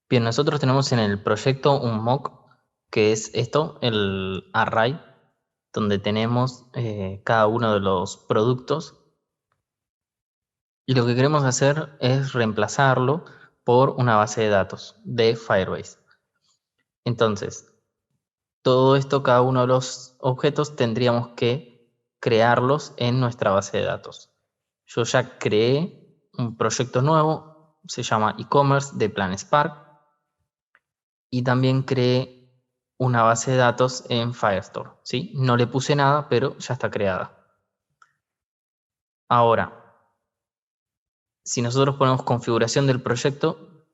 Bien, nosotros tenemos en el proyecto un mock que es esto, el array, donde tenemos cada uno de los productos. Y lo que queremos hacer es reemplazarlo por una base de datos de Firebase. Entonces, todo esto, cada uno de los objetos, tendríamos que crearlos en nuestra base de datos. Yo ya creé un proyecto nuevo, se llama e-commerce de PlanSpark, y también creé una base de datos en Firestore, ¿sí? No le puse nada, pero ya está creada. Ahora, si nosotros ponemos configuración del proyecto,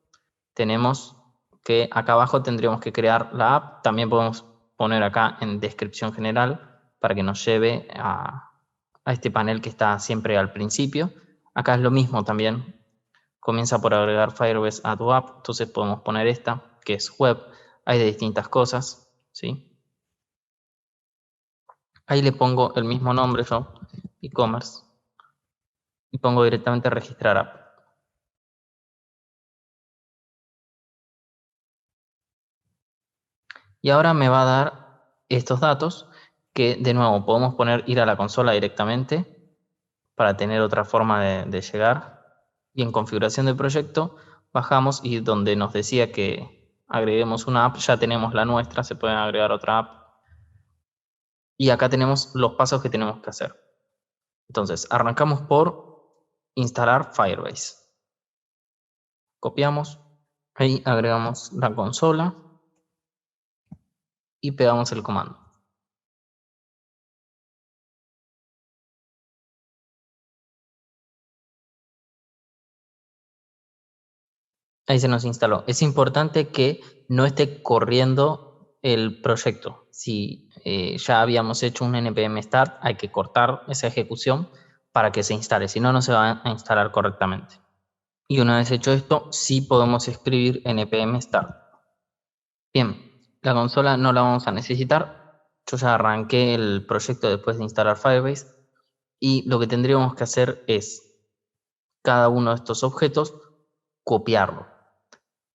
tenemos que acá abajo tendríamos que crear la app. También podemos poner acá en descripción general para que nos lleve a este panel que está siempre al principio. Acá es lo mismo también. Comienza por agregar Firebase a tu app. Entonces podemos poner esta, que es web. Hay de distintas cosas, ¿sí? Ahí le pongo el mismo nombre yo, e-commerce, y pongo directamente registrar app. Y ahora me va a dar estos datos que, de nuevo, podemos ir a la consola directamente para tener otra forma de llegar. Y en configuración del proyecto bajamos y donde nos decía que agreguemos una app, ya tenemos la nuestra, se pueden agregar otra app. Y acá tenemos los pasos que tenemos que hacer. Entonces, arrancamos por instalar Firebase. Copiamos, ahí agregamos la consola y pegamos el comando. Ahí se nos instaló. Es importante que no esté corriendo el proyecto. Si ya habíamos hecho un npm start, hay que cortar esa ejecución para que se instale, si no, no se va a instalar correctamente. Y una vez hecho esto, sí podemos escribir npm start. Bien, la consola no la vamos a necesitar. Yo ya arranqué el proyecto después de instalar Firebase y lo que tendríamos que hacer es cada uno de estos objetos copiarlo.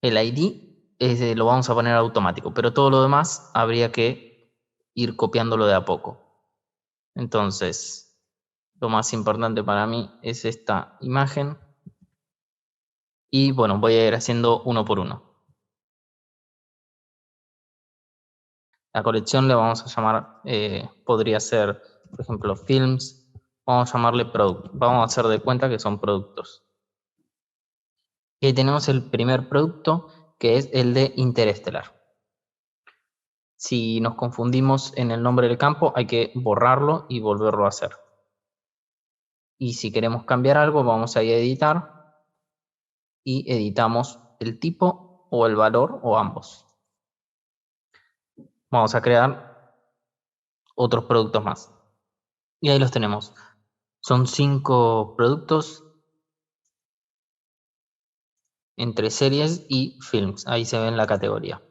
El ID lo vamos a poner automático, pero todo lo demás habría que ir copiándolo de a poco. Entonces, lo más importante para mí es esta imagen. Y bueno, voy a ir haciendo uno por uno. La colección le vamos a llamar, podría ser, por ejemplo, films. Vamos a llamarle product. Vamos a hacer de cuenta que son productos. Y ahí tenemos el primer producto, que es el de Interestelar. Si nos confundimos en el nombre del campo, hay que borrarlo y volverlo a hacer. Y si queremos cambiar algo, vamos a ir a editar y editamos el tipo o el valor o ambos. Vamos a crear otros productos más. Y ahí los tenemos. Son 5 productos entre series y films. Ahí se ve en la categoría.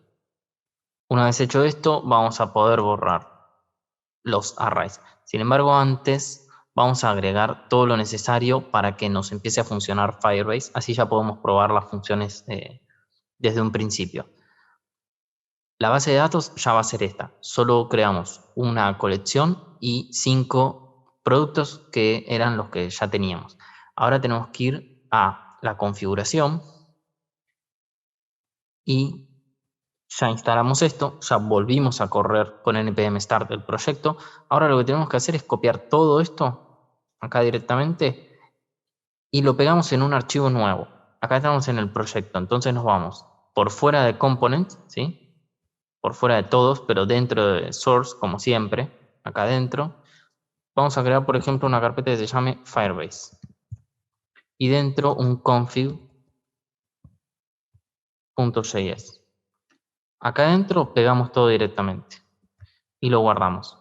Una vez hecho esto, vamos a poder borrar los arrays. Sin embargo, antes vamos a agregar todo lo necesario para que nos empiece a funcionar Firebase. Así ya podemos probar las funciones desde un principio. La base de datos ya va a ser esta. Solo creamos una colección y 5 productos que eran los que ya teníamos. Ahora tenemos que ir a la configuración y ya instalamos esto, ya volvimos a correr con npm start del proyecto. Ahora lo que tenemos que hacer es copiar todo esto acá directamente y lo pegamos en un archivo nuevo. Acá estamos en el proyecto, entonces nos vamos por fuera de components, ¿sí? Por fuera de todos, pero dentro de source, como siempre, acá adentro. Vamos a crear, por ejemplo, una carpeta que se llame Firebase. Y dentro un config.js. Acá adentro pegamos todo directamente y lo guardamos.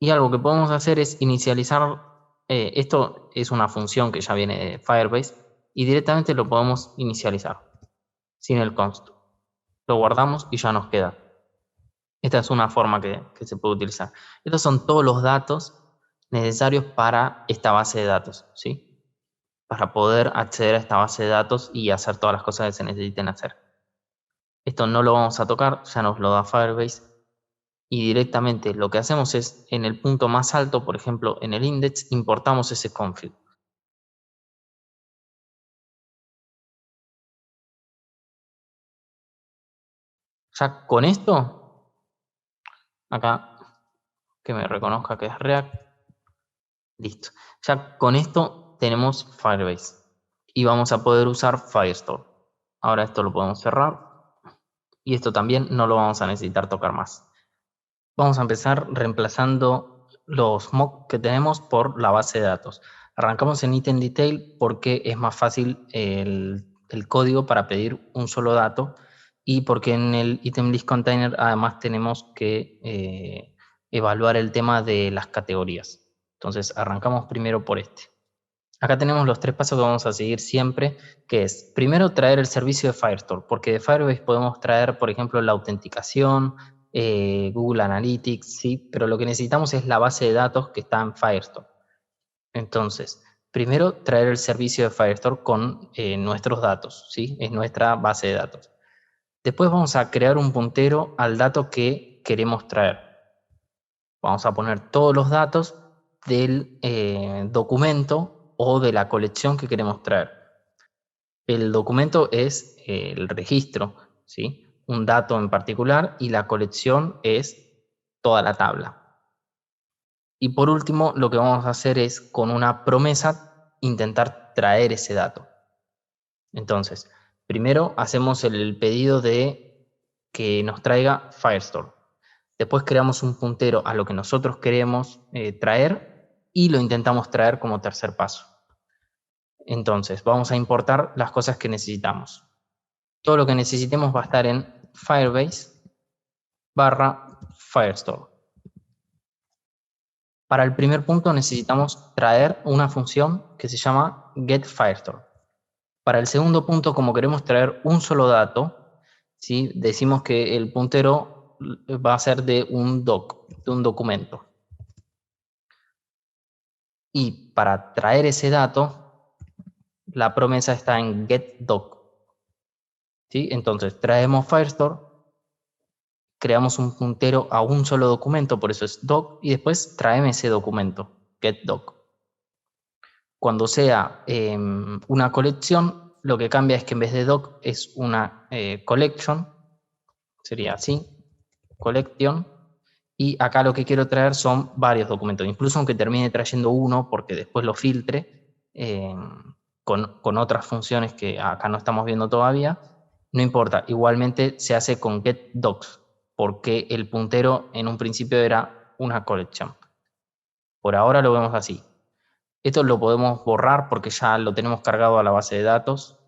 Y algo que podemos hacer es inicializar, esto es una función que ya viene de Firebase y directamente lo podemos inicializar sin el const. Lo guardamos y ya nos queda. Esta es una forma que se puede utilizar. Estos son todos los datos necesarios para esta base de datos, ¿sí? para poder acceder a esta base de datos y hacer todas las cosas que se necesiten hacer. Esto no lo vamos a tocar, ya nos lo da Firebase. Y directamente lo que hacemos es, en el punto más alto, por ejemplo, en el index, importamos ese config. Ya con esto, acá, que me reconozca que es React, listo. Ya con esto tenemos Firebase y vamos a poder usar Firestore. Ahora esto lo podemos cerrar y esto también no lo vamos a necesitar tocar más. Vamos a empezar reemplazando los mocks que tenemos por la base de datos. Arrancamos en item detail porque es más fácil el código para pedir un solo dato y porque en el item list container además tenemos que evaluar el tema de las categorías. Entonces arrancamos primero por este. Acá tenemos los 3 pasos que vamos a seguir siempre, que es primero traer el servicio de Firestore, porque de Firebase podemos traer, por ejemplo, la autenticación, Google Analytics, ¿sí? Pero lo que necesitamos es la base de datos que está en Firestore. Entonces, primero traer el servicio de Firestore con nuestros datos, ¿sí? Es nuestra base de datos. Después vamos a crear un puntero al dato que queremos traer. Vamos a poner todos los datos del documento o de la colección que queremos traer. El documento es el registro, ¿sí? Un dato en particular, y la colección es toda la tabla. Y por último, lo que vamos a hacer es, con una promesa, intentar traer ese dato. Entonces, primero hacemos el pedido de que nos traiga Firestore. Después creamos un puntero a lo que nosotros queremos traer y lo intentamos traer como tercer paso. Entonces, vamos a importar las cosas que necesitamos. Todo lo que necesitemos va a estar en Firebase /Firestore. Para el primer punto necesitamos traer una función que se llama getFirestore. Para el segundo punto, como queremos traer un solo dato, ¿sí? Decimos que el puntero va a ser de un documento. Y para traer ese dato, la promesa está en getDoc. ¿Sí? Entonces traemos Firestore, creamos un puntero a un solo documento, por eso es doc, y después traeme ese documento, getDoc. Cuando sea una colección, lo que cambia es que en vez de doc es una collection, sería así, collection, y acá lo que quiero traer son varios documentos, incluso aunque termine trayendo uno, porque después lo filtre con otras funciones que acá no estamos viendo todavía, no importa, igualmente se hace con getDocs, porque el puntero en un principio era una collection. Por ahora lo vemos así. Esto lo podemos borrar porque ya lo tenemos cargado a la base de datos.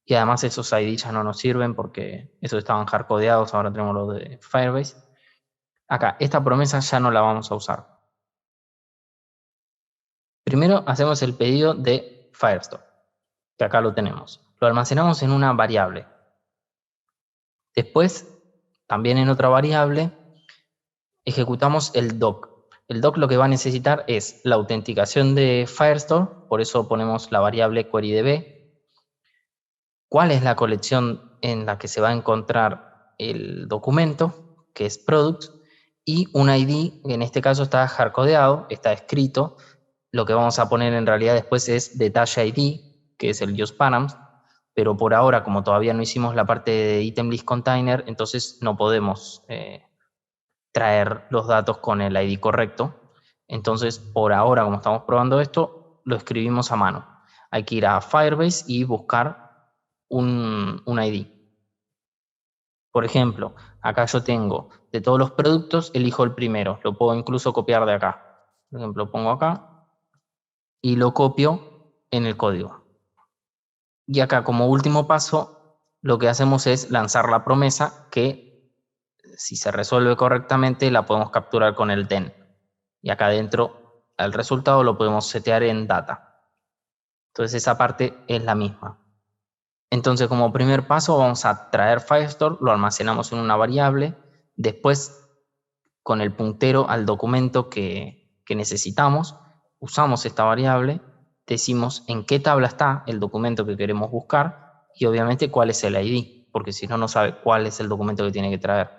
Y además esos ID ya no nos sirven porque esos estaban hardcodeados, ahora tenemos los de Firebase. Acá, esta promesa ya no la vamos a usar. Primero hacemos el pedido de Firestore, que acá lo tenemos. Lo almacenamos en una variable. Después, también en otra variable, ejecutamos el doc. El doc lo que va a necesitar es la autenticación de Firestore, por eso ponemos la variable queryDB. ¿Cuál es la colección en la que se va a encontrar el documento? Que es product, y un ID, en este caso está hardcodeado, está escrito. Lo que vamos a poner en realidad después es detalle ID, que es el useParams, pero por ahora, como todavía no hicimos la parte de item list container, entonces no podemos traer los datos con el ID correcto. Entonces, por ahora, como estamos probando esto, lo escribimos a mano. Hay que ir a Firebase y buscar un ID. Por ejemplo, acá yo tengo de todos los productos, elijo el primero. Lo puedo incluso copiar de acá. Por ejemplo, pongo acá y lo copio en el código. Y acá, como último paso, lo que hacemos es lanzar la promesa que, si se resuelve correctamente, la podemos capturar con el then. Y acá adentro, el resultado lo podemos setear en data. Entonces esa parte es la misma. Entonces, como primer paso, vamos a traer Firestore, lo almacenamos en una variable. Después, con el puntero al documento que necesitamos, usamos esta variable decimos en qué tabla está el documento que queremos buscar y obviamente cuál es el ID, porque si no, no sabe cuál es el documento que tiene que traer.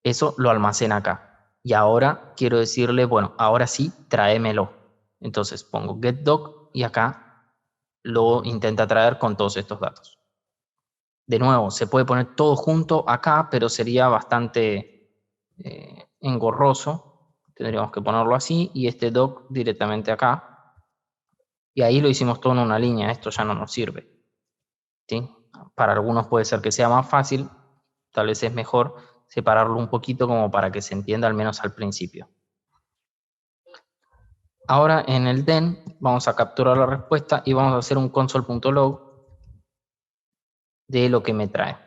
Eso lo almacena acá. Y ahora quiero decirle, bueno, ahora sí, tráemelo. Entonces pongo getDoc y acá lo intenta traer con todos estos datos. De nuevo, se puede poner todo junto acá, pero sería bastante engorroso. Tendríamos que ponerlo así y este doc directamente acá. Y ahí lo hicimos todo en una línea. Esto ya no nos sirve, ¿sí? Para algunos puede ser que sea más fácil. Tal vez es mejor separarlo un poquito como para que se entienda al menos al principio. Ahora en el den vamos a capturar la respuesta y vamos a hacer un console.log de lo que me trae.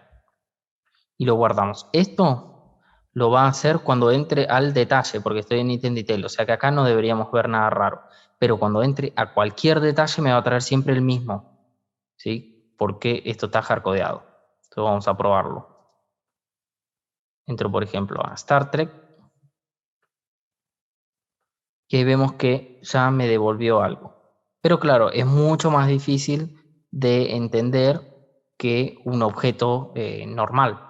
Y lo guardamos. Esto lo va a hacer cuando entre al detalle, porque estoy en item detail, o sea que acá no deberíamos ver nada raro. Pero cuando entre a cualquier detalle me va a traer siempre el mismo, ¿sí? Porque esto está hardcodeado. Entonces vamos a probarlo. Entro, por ejemplo, a Star Trek. Y ahí vemos que ya me devolvió algo. Pero claro, es mucho más difícil de entender que un objeto normal.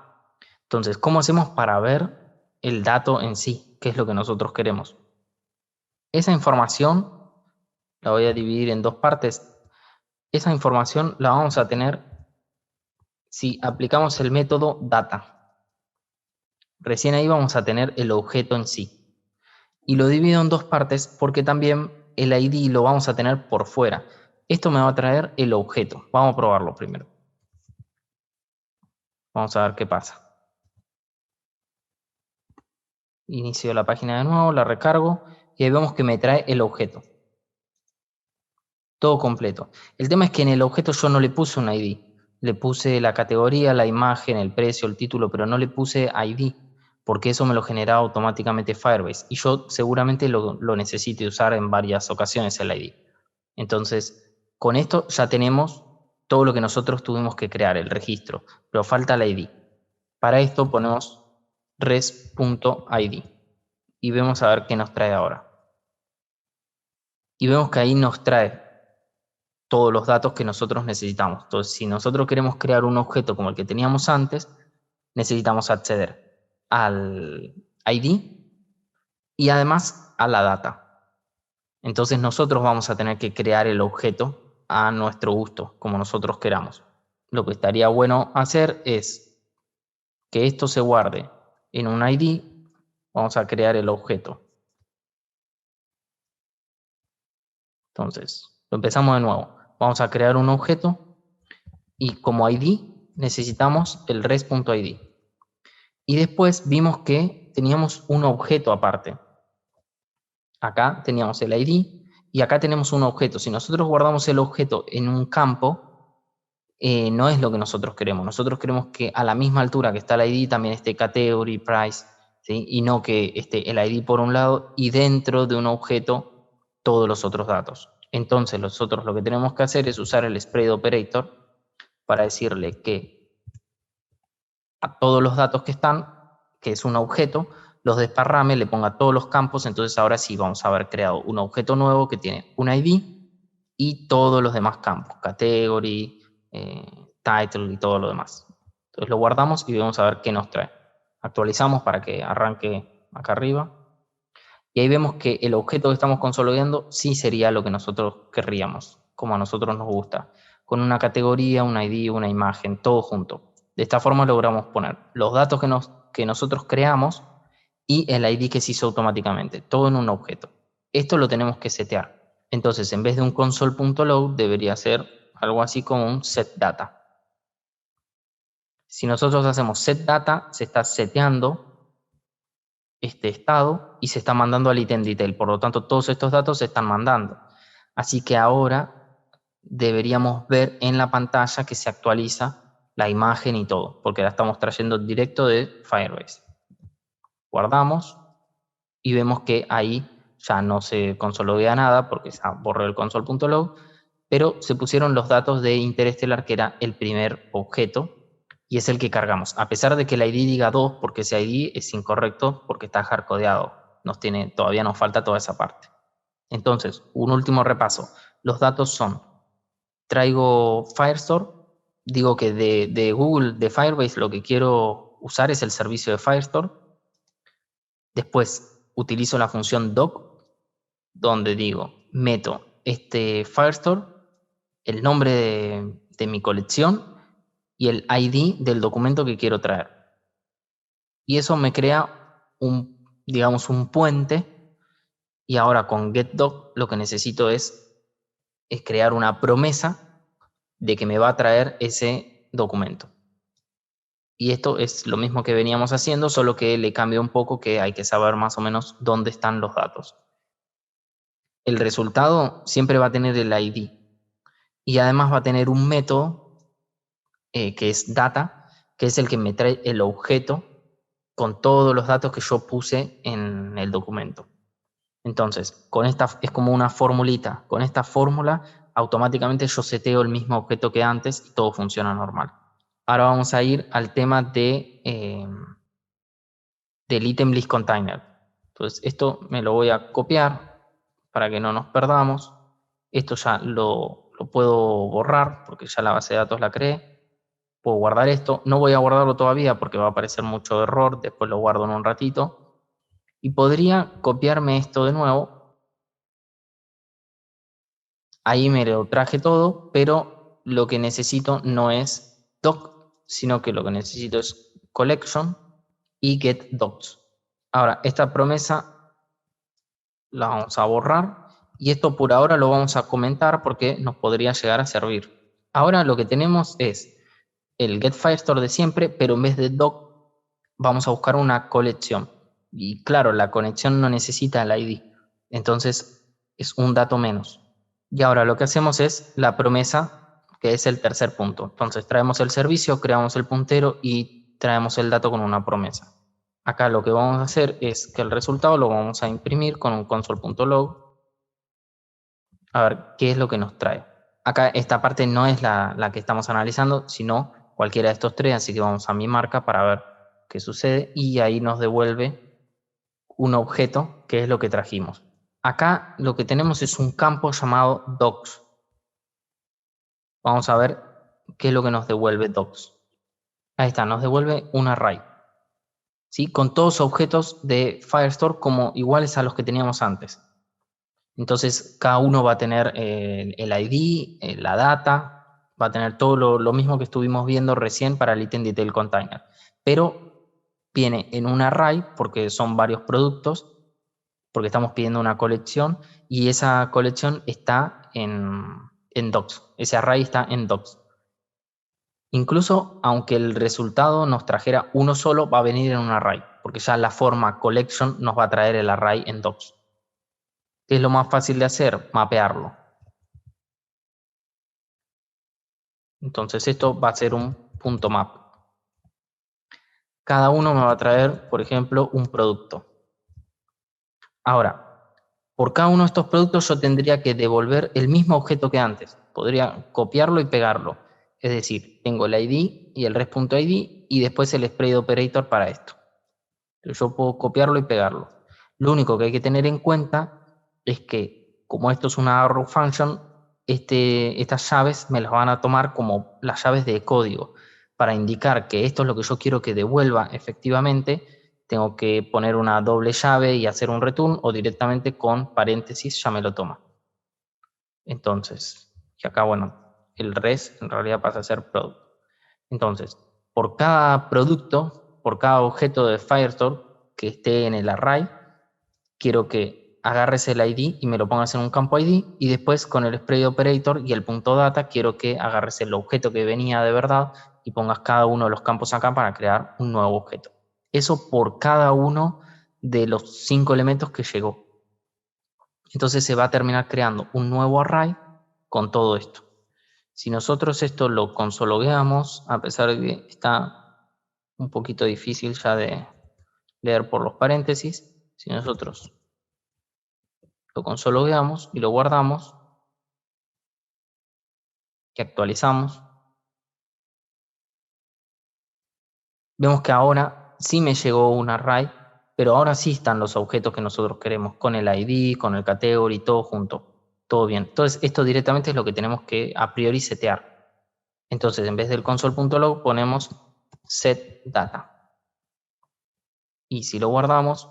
Entonces, ¿cómo hacemos para ver el dato en sí? ¿Qué es lo que nosotros queremos? Esa información la voy a dividir en dos partes. Esa información la vamos a tener si aplicamos el método data. Recién ahí vamos a tener el objeto en sí. Y lo divido en dos partes porque también el ID lo vamos a tener por fuera. Esto me va a traer el objeto. Vamos a probarlo primero. Vamos a ver qué pasa. Inicio la página de nuevo, la recargo y ahí vemos que me trae el objeto. Todo completo. El tema es que en el objeto yo no le puse un ID. Le puse la categoría, la imagen, el precio, el título, pero no le puse ID, porque eso me lo genera automáticamente Firebase. Y yo seguramente lo necesite usar en varias ocasiones el ID. Entonces, con esto ya tenemos todo lo que nosotros tuvimos que crear, el registro, pero falta la ID. Para esto ponemos res.id y vemos a ver qué nos trae ahora. Y vemos que ahí nos trae todos los datos que nosotros necesitamos. Entonces, si nosotros queremos crear un objeto como el que teníamos antes, necesitamos acceder al ID y además a la data. Entonces nosotros vamos a tener que crear el objeto a nuestro gusto, como nosotros queramos. Lo que estaría bueno hacer es que esto se guarde en un ID. Vamos a crear el objeto. Entonces, lo empezamos de nuevo. Vamos a crear un objeto y como ID necesitamos el res.id. Y después vimos que teníamos un objeto aparte. Acá teníamos el ID y acá tenemos un objeto. Si nosotros guardamos el objeto en un campo, no es lo que nosotros queremos. Nosotros queremos que a la misma altura que está el ID también esté category, price, ¿sí? Y no que esté el ID por un lado y dentro de un objeto todos los otros datos. Entonces nosotros lo que tenemos que hacer es usar el spread operator para decirle que a todos los datos que están, que es un objeto, los desparrame, le ponga todos los campos, entonces ahora sí vamos a haber creado un objeto nuevo que tiene un ID y todos los demás campos, category, title y todo lo demás. Entonces lo guardamos y vamos a ver qué nos trae. Actualizamos para que arranque acá arriba. Y ahí vemos que el objeto que estamos consolidando sí sería lo que nosotros querríamos, como a nosotros nos gusta, con una categoría, un ID, una imagen, todo junto. De esta forma logramos poner los datos que nosotros creamos y el ID que se hizo automáticamente, todo en un objeto. Esto lo tenemos que setear. Entonces, en vez de un console.log, debería ser algo así como un setData. Si nosotros hacemos setData, se está seteando este estado y se está mandando al item detail. Por lo tanto, todos estos datos se están mandando. Así que ahora deberíamos ver en la pantalla que se actualiza la imagen y todo, porque la estamos trayendo directo de Firebase. Guardamos y vemos que ahí ya no se consologuea nada porque se borró el console.log, pero se pusieron los datos de Interestelar, que era el primer objeto, y es el que cargamos. A pesar de que el ID diga 2, porque ese ID es incorrecto porque está hardcodeado. Todavía nos falta toda esa parte. Entonces, un último repaso. los datos son, traigo Firestore, digo que de Google, de Firebase, lo que quiero usar es el servicio de Firestore. Después utilizo la función doc, donde digo, meto este Firestore, el nombre de mi colección y el ID del documento que quiero traer. Y eso me crea digamos, un puente. Y ahora con getDoc lo que necesito es crear una promesa de que me va a traer ese documento. Y esto es lo mismo que veníamos haciendo, solo que le cambia un poco, que hay que saber más o menos dónde están los datos. El resultado siempre va a tener el ID. Y además va a tener un método que es data, que es el que me trae el objeto con todos los datos que yo puse en el documento. Entonces, con esta es como una formulita. Con esta fórmula, automáticamente yo seteo el mismo objeto que antes y todo funciona normal. Ahora vamos a ir al tema del item list container. Entonces, esto me lo voy a copiar para que no nos perdamos. Esto ya lo puedo borrar porque ya la base de datos la creé. Puedo guardar esto. No voy a guardarlo todavía porque va a aparecer mucho error. Después lo guardo en un ratito. Y podría copiarme esto de nuevo. Ahí me lo traje todo, pero lo que necesito no es doc, sino que lo que necesito es collection y get docs. Ahora, esta promesa la vamos a borrar y esto por ahora lo vamos a comentar porque nos podría llegar a servir. Ahora lo que tenemos es el get Firestore de siempre, pero en vez de doc vamos a buscar una colección. Y claro, la conexión no necesita el ID, entonces es un dato menos. Y ahora lo que hacemos es la promesa, que es el tercer punto. Entonces traemos el servicio, creamos el puntero y traemos el dato con una promesa. Acá lo que vamos a hacer es que el resultado lo vamos a imprimir con un console.log. A ver qué es lo que nos trae. Acá esta parte no es la que estamos analizando, sino cualquiera de estos tres, así que vamos a mi marca para ver qué sucede y ahí nos devuelve un objeto que es lo que trajimos. Acá lo que tenemos es un campo llamado docs. Vamos a ver qué es lo que nos devuelve docs. Ahí está, nos devuelve un array, ¿sí? Con todos objetos de Firestore como iguales a los que teníamos antes. Entonces cada uno va a tener el ID, la data, va a tener todo lo mismo que estuvimos viendo recién para el item detail container. Pero viene en un array porque son varios productos, porque estamos pidiendo una colección y esa colección está en docs. Ese array está en docs. Incluso aunque el resultado nos trajera uno solo, va a venir en un array, porque ya la forma collection nos va a traer el array en docs. ¿Qué es lo más fácil de hacer? Mapearlo. Entonces esto va a ser un punto map. Cada uno me va a traer, por ejemplo, un producto. Ahora, por cada uno de estos productos yo tendría que devolver el mismo objeto que antes. Podría copiarlo y pegarlo. Es decir, tengo el ID y el res.id y después el sprayed operator para esto. Yo puedo copiarlo y pegarlo. Lo único que hay que tener en cuenta es que como esto es una arrow function, estas llaves me las van a tomar como las llaves de código. Para indicar que esto es lo que yo quiero que devuelva efectivamente, tengo que poner una doble llave y hacer un return o directamente con paréntesis ya me lo toma. Entonces, y acá, bueno, el res en realidad pasa a ser product. Entonces, por cada producto, por cada objeto de Firestore que esté en el array, quiero que agarres el ID y me lo pongas en un campo ID y después con el sprayed operator y el punto data quiero que agarres el objeto que venía de verdad y pongas cada uno de los campos acá para crear un nuevo objeto. Eso por cada uno de los 5 elementos que llegó. Entonces se va a terminar creando un nuevo array con todo esto. Si nosotros esto lo consologueamos, a pesar de que está un poquito difícil ya de leer por los paréntesis, si nosotros lo consologueamos y lo guardamos, que actualizamos, vemos que ahora sí me llegó un array, pero ahora sí están los objetos que nosotros queremos, con el ID, con el category, todo junto. todo bien. Entonces, esto directamente es lo que tenemos que a priori setear. Entonces, en vez del console.log ponemos set data. Y si lo guardamos,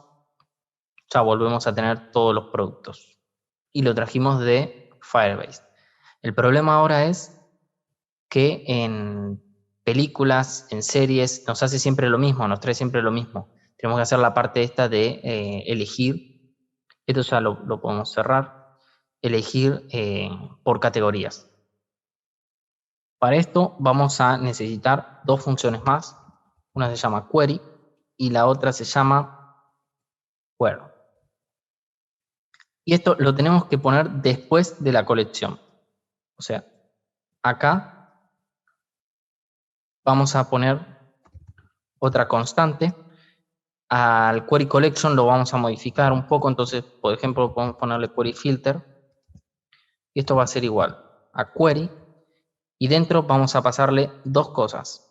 ya volvemos a tener todos los productos. Y lo trajimos de Firebase. El problema ahora es que en películas, en series, nos hace siempre lo mismo, nos trae siempre lo mismo. Tenemos que hacer la parte esta de elegir. Esto ya lo podemos cerrar. Elegir por categorías. Para esto vamos a necesitar dos funciones más. Una se llama query y la otra se llama where. Y esto lo tenemos que poner después de la colección. O sea, acá vamos a poner otra constante. Al query collection lo vamos a modificar un poco. Entonces, por ejemplo, podemos ponerle query filter. Y esto va a ser igual a query. Y dentro vamos a pasarle dos cosas.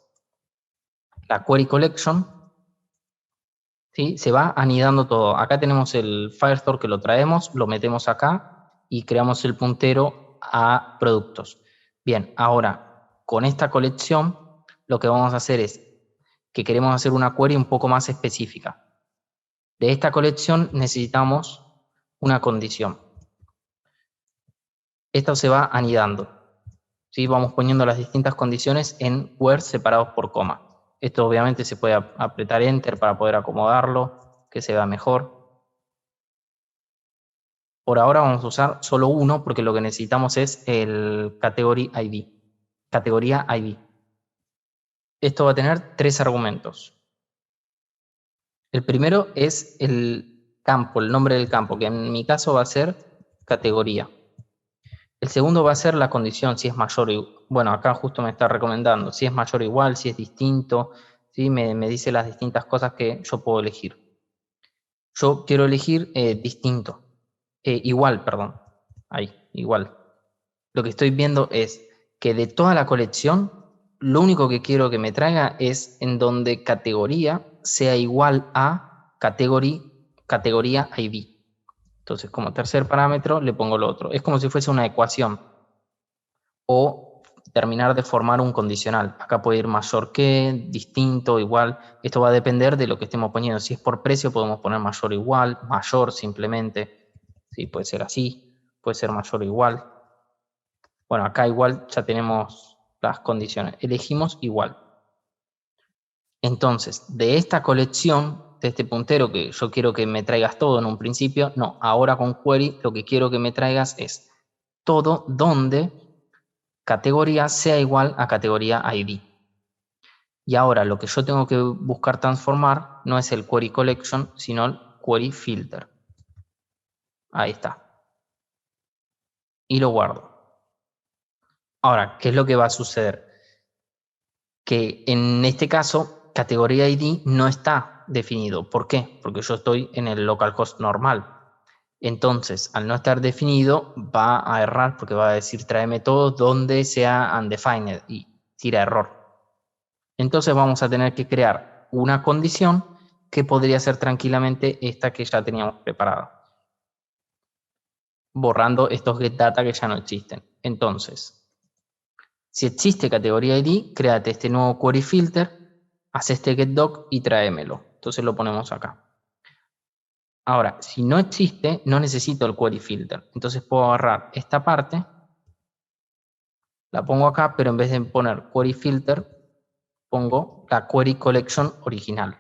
La query collection, ¿sí? Se va anidando todo. Acá tenemos el Firestore que lo traemos, lo metemos acá y creamos el puntero a productos. Bien, ahora con esta colección lo que vamos a hacer es que queremos hacer una query un poco más específica. De esta colección necesitamos una condición. Esto se va anidando. ¿Sí? Vamos poniendo las distintas condiciones en where separados por coma. Esto obviamente se puede apretar Enter para poder acomodarlo, que se vea mejor. Por ahora vamos a usar solo uno porque lo que necesitamos es el category ID. Categoría ID. Esto va a tener tres argumentos. El primero es el campo, el nombre del campo, que en mi caso va a ser categoría. El segundo va a ser la condición, si es mayor o igual. Bueno, acá justo me está recomendando si es mayor o igual, si es distinto, ¿sí? Me dice las distintas cosas que yo puedo elegir. Yo quiero elegir distinto, igual, perdón, ahí, igual. Lo que estoy viendo es que de toda la colección, lo único que quiero que me traiga es en donde categoría sea igual a categoría ID. Entonces, como tercer parámetro, le pongo lo otro. Es como si fuese una ecuación. O terminar de formar un condicional. Acá puede ir mayor que, distinto, igual. Esto va a depender de lo que estemos poniendo. Si es por precio, podemos poner mayor o igual, mayor simplemente. Sí, puede ser así, puede ser mayor o igual. Bueno, acá igual ya tenemos las condiciones. Elegimos igual. Entonces, de esta colección, de este puntero que yo quiero que me traigas todo en un principio, no, ahora con query lo que quiero que me traigas es todo donde categoría sea igual a categoría ID. Y ahora lo que yo tengo que buscar transformar no es el query collection, sino el query filter. Ahí está. Y lo guardo. Ahora, ¿qué es lo que va a suceder? Que en este caso, categoría ID no está definido. ¿Por qué? Porque yo estoy en el localhost normal. Entonces, al no estar definido, va a errar porque va a decir tráeme todo donde sea undefined y tira error. Entonces vamos a tener que crear una condición que podría ser tranquilamente esta que ya teníamos preparada. Borrando estos getData que ya no existen. Entonces, si existe categoría ID, créate este nuevo query filter, haz este getDoc y tráemelo. Entonces lo ponemos acá. Ahora, si no existe, no necesito el query filter. Entonces puedo agarrar esta parte, la pongo acá, pero en vez de poner query filter, pongo la query collection original,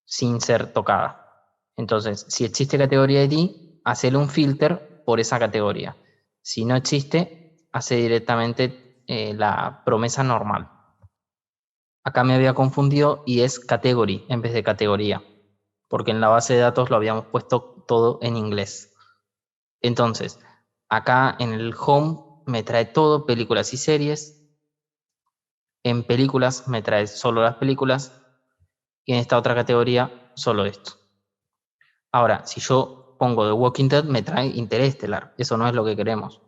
sin ser tocada. Entonces, si existe categoría ID, hacele un filter por esa categoría. Si no existe, hace directamente la promesa normal. Acá me había confundido y es category en vez de categoría, porque en la base de datos lo habíamos puesto todo en inglés. Entonces, acá en el home me trae todo, películas y series. En películas me trae solo las películas y en esta otra categoría solo esto. Ahora, si yo pongo The Walking Dead, me trae Interestelar. Eso no es lo que queremos.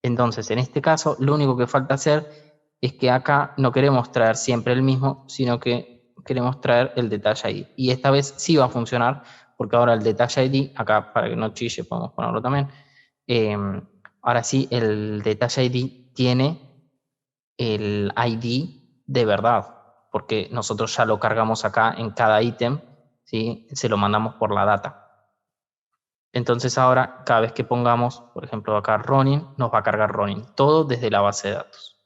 Entonces, en este caso, lo único que falta hacer es que acá no queremos traer siempre el mismo, sino que queremos traer el detalle ID. Y esta vez sí va a funcionar, porque ahora el detalle ID, acá para que no chille podemos ponerlo también, Ahora sí, el Detalle ID tiene el ID de verdad, porque nosotros ya lo cargamos acá en cada ítem, ¿sí? Se lo mandamos por la data. Entonces ahora, cada vez que pongamos, por ejemplo, acá Ronin, nos va a cargar Ronin, todo desde la base de datos.